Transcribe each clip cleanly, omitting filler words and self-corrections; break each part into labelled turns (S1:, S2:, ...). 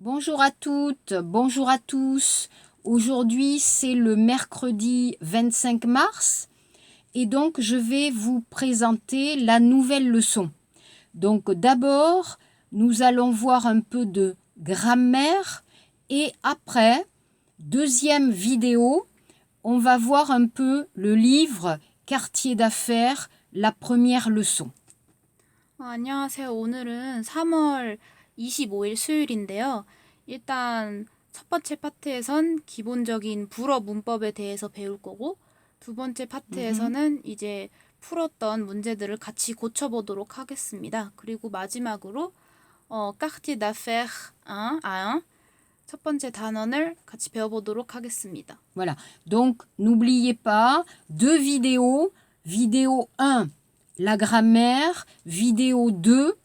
S1: Bonjour à toutes, bonjour à tous. Aujourd'hui, c'est le mercredi 25 mars et donc je vais vous présenter la nouvelle leçon. Donc d'abord, nous allons voir un peu de grammaire et après, deuxième vidéo, on va voir un peu le livre Quartier d'affaires, la première leçon.
S2: 안녕하세요. 오늘은 3월 25일 수요일인데요. 일단 첫 번째 파트에선 기본적인 불어 문법에 대해서 배울 거고, 두 번째 파트에서는 이제 풀었던 문제들을 같이 고쳐보도록 하겠습니다. 그리고 마지막으로 quartier d'affaires 1 à 1 첫 번째 단원을 같이 배워보도록 하겠습니다.
S1: Voilà, donc n'oubliez pas, deux vidéos, vidéo 1, la grammaire, vidéo 2,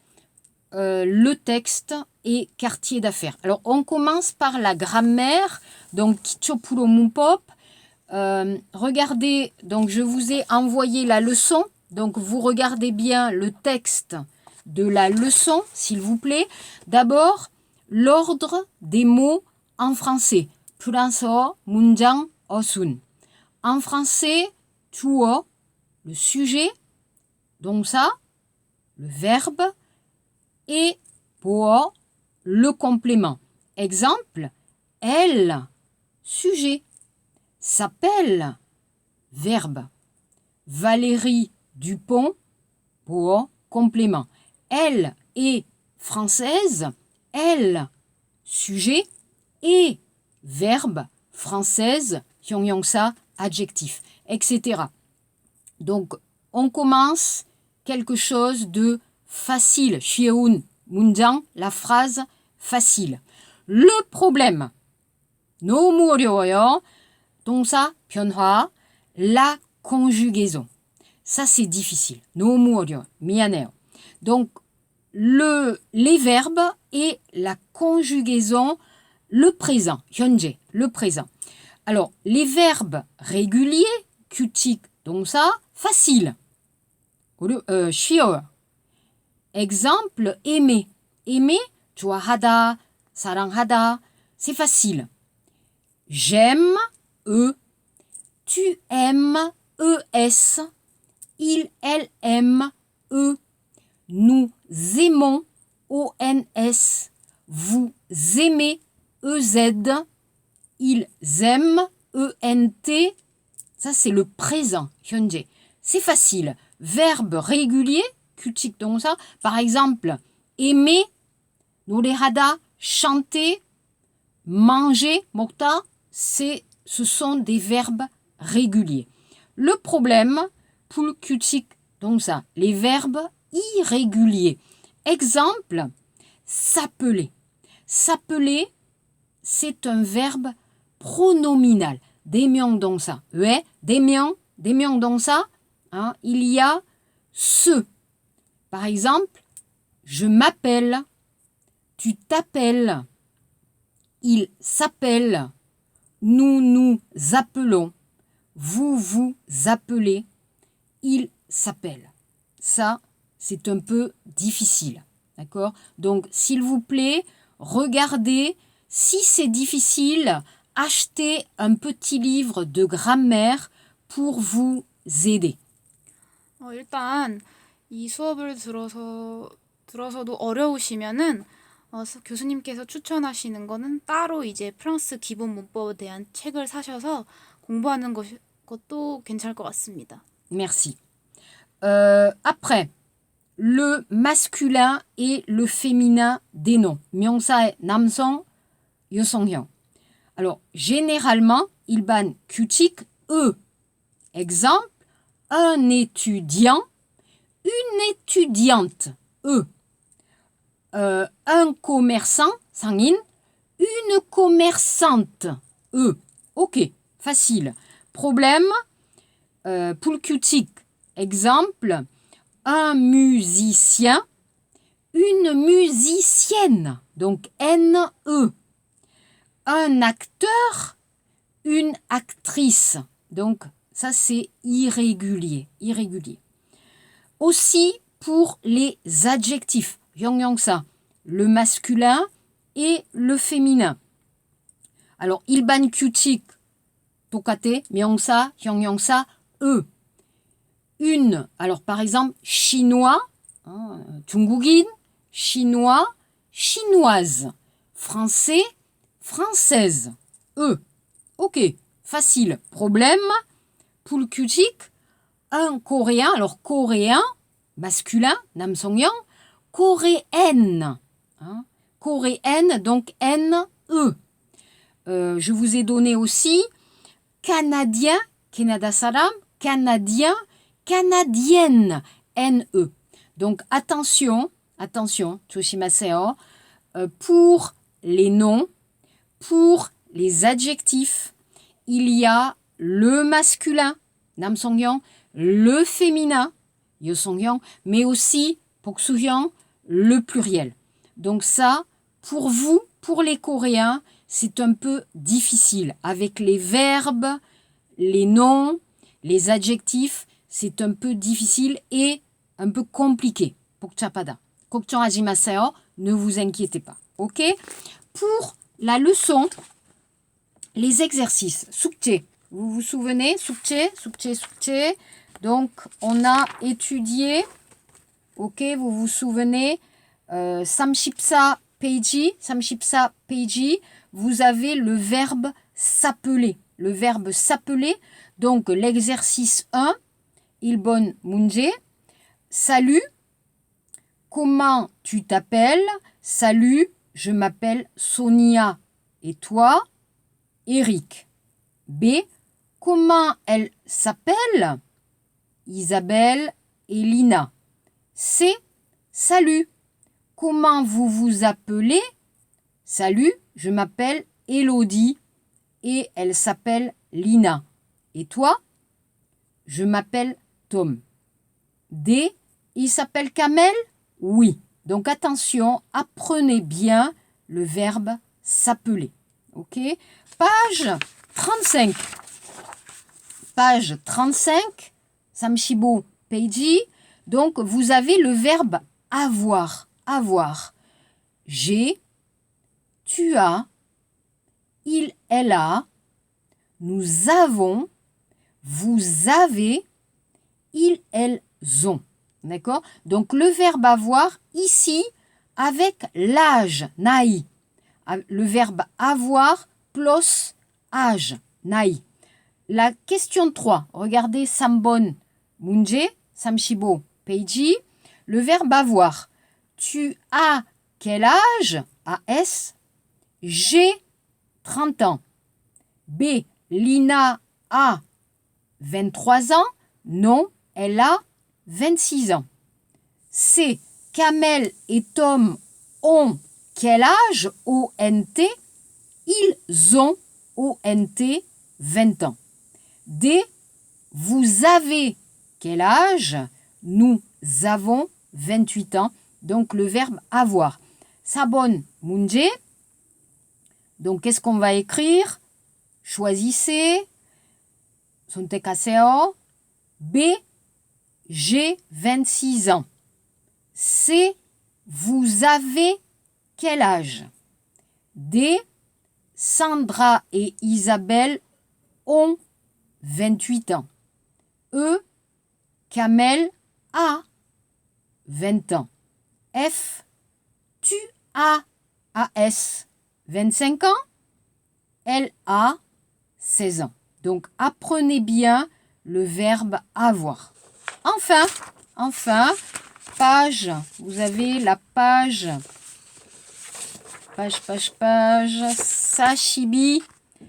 S1: le texte et quartier d'affaires. Alors, on commence par la grammaire, donc Kichopulo Mumpop. Regardez, donc je vous ai envoyé la leçon, donc vous regardez bien le texte de la leçon, s'il vous plaît. D'abord, l'ordre des mots en français. Puranso, munjang, osun. En français, tuo, le sujet, donc ça, le verbe, et po, le complément. Exemple, elle, sujet, s'appelle, verbe. Valérie Dupont, po, complément. Elle est française, elle, sujet, et verbe, française, hyongyongsa, adjectif, etc. Donc, on commence quelque chose de facile. Shieun, munjang, la phrase facile. Le problème, 너무 어려워요. 동사, 변화, la conjugaison. Ça, c'est difficile. 너무 어려워. 미안해요. Donc, les verbes et la conjugaison, le présent, 현재, le présent. Alors, les verbes réguliers, 규칙, 동사, facile. 쉬워요. Exemple, aimer. Aimer, 좋아하다, 사랑하다, c'est facile. J'aime, tu aimes, es. Il, elle aime, Nous aimons, ons. Vous aimez, ez. Ils aiment, ent. Ça, c'est le présent, 현재. C'est facile. Verbe régulier, 규칙 동사. Par exemple, aimer, 노래하다, chanter, manger, 먹다. Ce sont des verbes réguliers. Le problème, pour 규칙 동사, les verbes irréguliers. Exemple, s'appeler. S'appeler, c'est un verbe pronominal. 대명동사. 왜? 대명동사. Hein, il y a ce. Par exemple, je m'appelle. Tu t'appelles. Il s'appelle. Nous nous appelons. Vous vous appelez. Il s'appelle. Ça, c'est un peu difficile. D'accord? Donc, s'il vous plaît, regardez. Si c'est difficile, achetez un petit livre de grammaire pour vous aider.
S2: 일단 이 수업을 들어서도 어려우시면은 교수님께서 추천하시는 거는 따로 이제 프랑스 기본 문법에 대한 책을 사셔서 공부하는 것도 괜찮을 것 같습니다.
S1: Merci. Après, le masculin et le féminin des noms. 명사의 남성, 여성형. Alors, généralement, 일반 규칙, Exemple, un étudiant, une étudiante, un commerçant, 상인, une commerçante, Ok, facile. Problème, pour le 규칙, exemple, un musicien, une musicienne, donc N-E. Un acteur, une actrice. Donc, ça, c'est irrégulier. Aussi, pour les adjectifs, 형용사, le masculin, et le féminin. Alors, 일반 규칙, 똑같아, 명사, 형용사, eux. Une, alors par exemple, chinois, 중국인, chinois, chinoise. Français, française. Eux. Ok, facile. Problème, poul 규칙, un coréen, alors coréen, masculin, 남성형, coréenne. Coréenne, donc N, E. Je vous ai donné aussi canadien, Canada salam, canadien, canadienne, N-E. Donc attention, 조심하세요. Pour les noms, pour les adjectifs, il y a le masculin, 남성형, le féminin, 여성형, mais aussi 복수형, le pluriel. Donc ça, pour vous, pour les Coréens, c'est un peu difficile. Avec les verbes, les noms, les adjectifs, c'est un peu difficile et un peu compliqué. 복잡하다. 걱정하지 마세요. Ne vous inquiétez pas. Ok? Pour la leçon, les exercices. 숙제. Vous vous souvenez? 숙제. Donc, on a étudié. Ok, vous vous souvenez? 34 페이지. Vous avez le verbe s'appeler. Le verbe s'appeler. Donc, l'exercice 1, 1번 문제. Salut, comment tu t'appelles? Salut, je m'appelle Sonia. Et toi? Eric. B, comment elle s'appelle? Isabelle et Lina. C, salut, comment vous vous appelez? Salut, je m'appelle Elodie et elle s'appelle Lina. Et toi? Je m'appelle Tom. D, il s'appelle Kamel? Oui. Donc attention, apprenez bien le verbe s'appeler. Ok? Page 35. Page 35, 35 페이지. Donc vous avez le verbe avoir. Avoir. J'ai, tu as, il, elle a, nous avons, vous avez, ils, elles ont. D'accord? Donc le verbe avoir ici avec l'âge, 나이. Le verbe avoir plus âge, 나이. La question 3, regardez 3번 문제, 35 페이지. Le verbe avoir. Tu as quel âge? AS. J'ai 30 ans. B. Lina a 23 ans. Non, elle a 26 ans. C. Kamel et Tom ont quel âge? ONT. Ils ont ONT 20 ans. D. Vous avez quel âge? Nous avons 28 ans. Donc le verbe avoir. 4번 문제. Donc qu'est-ce qu'on va écrire? Choisissez. 선택하세요. B. J'ai 26 ans. C. Vous avez quel âge? D. Sandra et Isabelle ont 28 ans. E. Kamel a 20 ans. F. Tu as AS 25 ans. Elle a 16 ans. Donc apprenez bien le verbe avoir. Enfin, page, vous avez la page,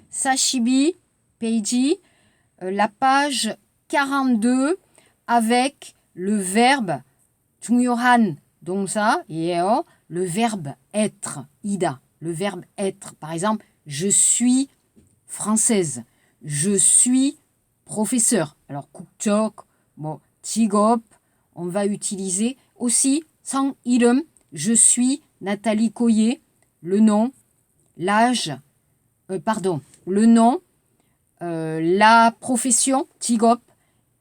S1: Sashibi, 페이지, la page 42 avec le verbe 중요한 동사예요. Le verbe être, ida, le verbe être. Par exemple, je suis française, je suis professeur. Alors, 국적, 직업, on va utiliser aussi 성 이름, je suis Nathalie Coyer, le nom, l'âge, le nom, la profession, 직업,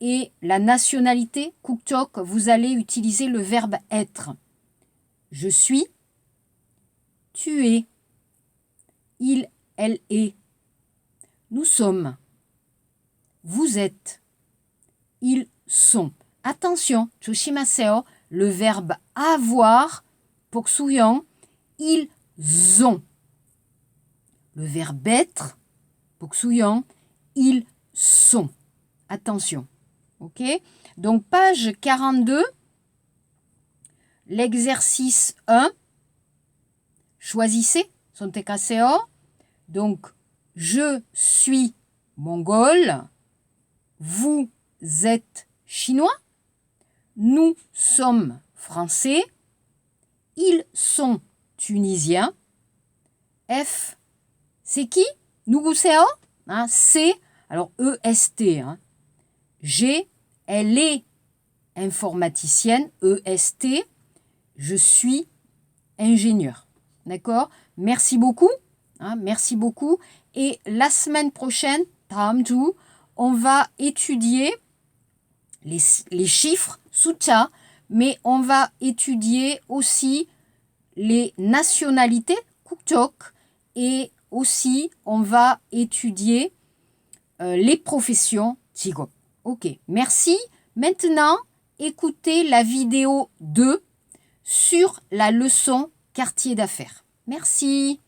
S1: et la nationalité, 국적, vous allez utiliser le verbe être. Je suis, tu es, il, elle est. Nous sommes. Vous êtes. Ils sont. Attention, 조심하세요. Le verbe avoir, 복수형, ils ont. Le verbe être, 복수형, ils sont. Attention. Ok? Donc, page 42, l'exercice 1. Choisissez, 선택하세요. Donc, je suis mongol. Vous êtes chinois. Nous sommes français. Ils sont tunisiens. F, c'est qui? 누구세요? Hein, c'est, alors EST. Hein. G, elle est informaticienne. EST, je suis ingénieur. D'accord? Merci beaucoup. Hein, merci beaucoup. Et la semaine prochaine, 다음 주, on va étudier les chiffres, 숫자, mais on va étudier aussi les nationalités, 국적, et aussi on va étudier les professions, 직업. Ok, merci. Maintenant, écoutez la vidéo 2 sur la leçon quartier d'affaires. Merci.